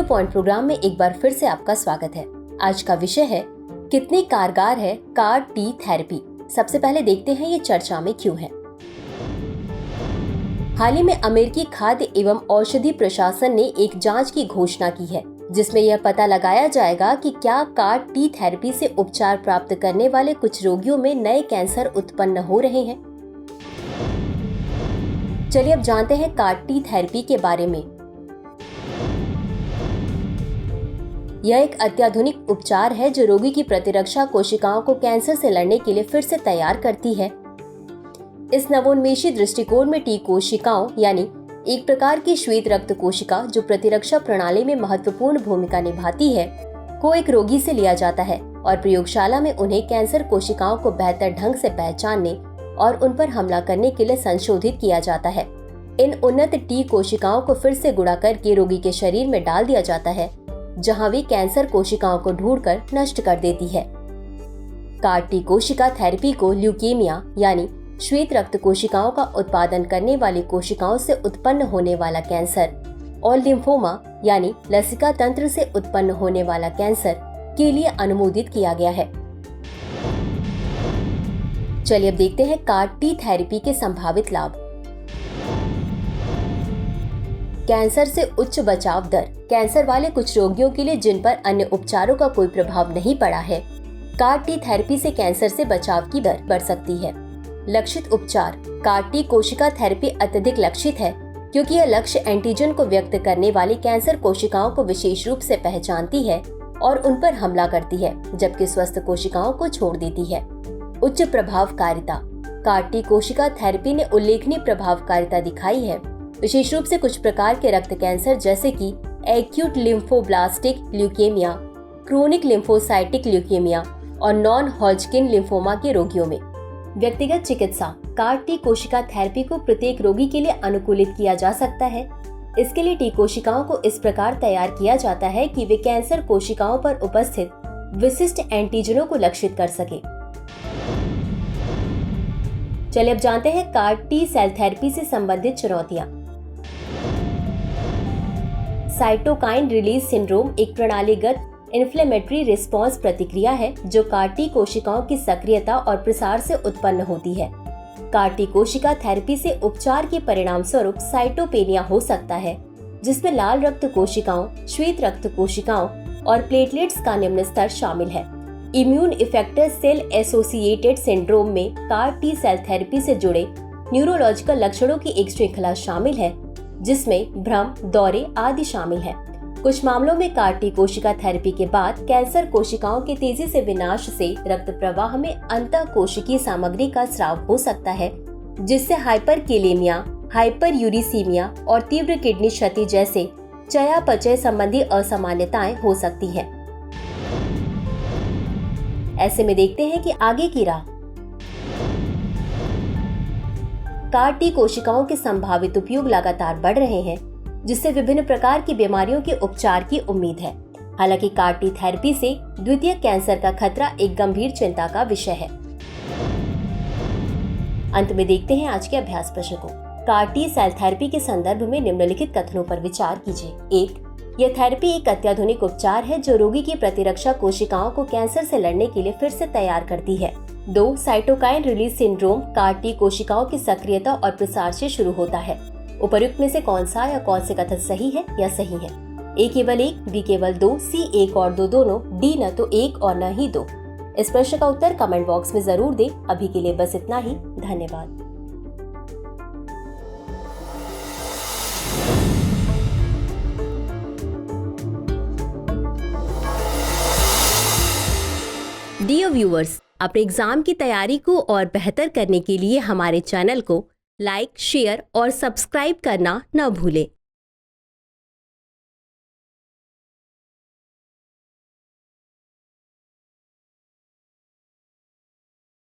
Radio point programme में एक बार फिर से आपका स्वागत है। आज का विषय है कितनी कारगर है कार टी थेरेपी। सबसे पहले देखते हैं ये चर्चा में क्यों है। हाल ही में अमेरिकी खाद्य एवं औषधि प्रशासन ने एक जांच की घोषणा की है जिसमें यह पता लगाया जाएगा कि क्या कार टी थेरेपी से उपचार प्राप्त करने वाले कुछ रोगियों में नए कैंसर उत्पन्न हो रहे हैं। चलिए अब जानते हैं कार टी थेरेपी के बारे में। यह एक अत्याधुनिक उपचार है जो रोगी की प्रतिरक्षा कोशिकाओं को कैंसर से लड़ने के लिए फिर से तैयार करती है। इस नवोन्मेषी दृष्टिकोण में टी कोशिकाओं यानी एक प्रकार की श्वेत रक्त कोशिका जो प्रतिरक्षा प्रणाली में महत्वपूर्ण भूमिका निभाती है को एक रोगी से लिया जाता है और प्रयोगशाला में उन्हें कैंसर कोशिकाओं को बेहतर ढंग से पहचानने और उन पर हमला करने के लिए संशोधित किया जाता है। इन उन्नत टी कोशिकाओं को फिर से गुणा करके रोगी के शरीर में डाल दिया जाता है जहां वे कैंसर कोशिकाओं को ढूंढकर नष्ट कर देती है। कार टी कोशिका थेरेपी को ल्यूकेमिया यानी श्वेत रक्त कोशिकाओं का उत्पादन करने वाली कोशिकाओं से उत्पन्न होने वाला कैंसर और लिम्फोमा यानी लसिका तंत्र से उत्पन्न होने वाला कैंसर के लिए अनुमोदित किया गया है। चलिए अब देखते हैं कार टी थेरेपी के संभावित लाभ। कैंसर से उच्च बचाव दर। कैंसर वाले कुछ रोगियों के लिए जिन पर अन्य उपचारों का कोई प्रभाव नहीं पड़ा है, कार टी थेरेपी से कैंसर से बचाव की दर बढ़ सकती है। लक्षित उपचार। कार टी कोशिका थेरेपी अत्यधिक लक्षित है क्योंकि यह लक्ष्य एंटीजन को व्यक्त करने वाली कैंसर कोशिकाओं को विशेष रूप से पहचानती है और उन पर हमला करती है, जबकि स्वस्थ कोशिकाओं को छोड़ देती है। उच्च प्रभावकारिता। कार टी कोशिका थेरेपी ने उल्लेखनीय प्रभावकारिता दिखाई है, विशेष रूप से कुछ प्रकार के रक्त कैंसर जैसे कि acute lymphoblastic leukaemia, chronic lymphocytic leukaemia और नॉन हॉजकिन लिम्फोमा के रोगियों में। व्यक्तिगत चिकित्सा। कार टी कोशिका थेरेपी को प्रत्येक रोगी के लिए अनुकूलित किया जा सकता है। इसके लिए टी कोशिकाओं को इस प्रकार तैयार किया जाता है कि वे कैंसर कोशिकाओं पर उपस्थित विशिष्ट एंटीजनों को लक्षित कर सके। चलिए अब जानते हैं कार टी सेल थेरेपी से संबंधित चुनौतियां। साइटोकाइन रिलीज सिंड्रोम एक प्रणालीगत इन्फ्लेमेटरी रिस्पॉन्स प्रतिक्रिया है जो कार टी कोशिकाओं की सक्रियता और प्रसार से उत्पन्न होती है। कार टी कोशिका थेरेपी से उपचार के परिणाम स्वरूप साइटोपेनिया हो सकता है जिसमें लाल रक्त कोशिकाओं, श्वेत रक्त कोशिकाओं और प्लेटलेट्स का निम्न स्तर शामिल है। Immune effector cell associated syndrome में कार टी सेल थेरेपी से जुड़े न्यूरोलॉजिकल लक्षणों की एक श्रृंखला शामिल है जिसमें भ्रम, दौरे आदि शामिल है। कुछ मामलों में कार टी कोशिका थेरेपी के बाद कैंसर कोशिकाओं के तेजी से विनाश से रक्त प्रवाह में अंतःकोशिकीय सामग्री का स्राव हो सकता है जिससे हाइपरकेलेमिया, हाइपरयूरिसीमिया और तीव्र किडनी क्षति जैसे चयापचय संबंधी असामान्यताएं हो सकती हैं। ऐसे में देखते हैं कि आगे की राह। कार टी कोशिकाओं के संभावित उपयोग लगातार बढ़ रहे हैं जिससे विभिन्न प्रकार की बीमारियों के उपचार की उम्मीद है। हालांकि कार टी थेरेपी से द्वितीयक कैंसर का खतरा एक गंभीर चिंता का विषय है। अंत में देखते हैं आज के अभ्यास प्रश्न को। कार टी सेल थेरेपी के संदर्भ में निम्नलिखित कथनों पर विचार कीजिए। 1. यह थेरेपी एक अत्याधुनिक उपचार है जो रोगी की प्रतिरक्षा कोशिकाओं को कैंसर से लड़ने के लिए फिर से तैयार करती है। 2. Cytokine release syndrome car T कोशिकाओं की सक्रियता और प्रसार से शुरू होता है। उपर्युक्त में से कौन सा या कौन से कथन सही है या सही है? A केवल 1, B केवल 2, C 1 और 2 दोनों, D न तो 1 और न ही 2। इस प्रश्न का उत्तर कमेंट बॉक्स में जरूर दें। अभी के लिए बस इतना ही। धन्यवाद। डियर व्यूअर्स, अपने एग्जाम की तैयारी को और बेहतर करने के लिए हमारे चैनल को लाइक, शेयर और सब्सक्राइब करना न भूलें।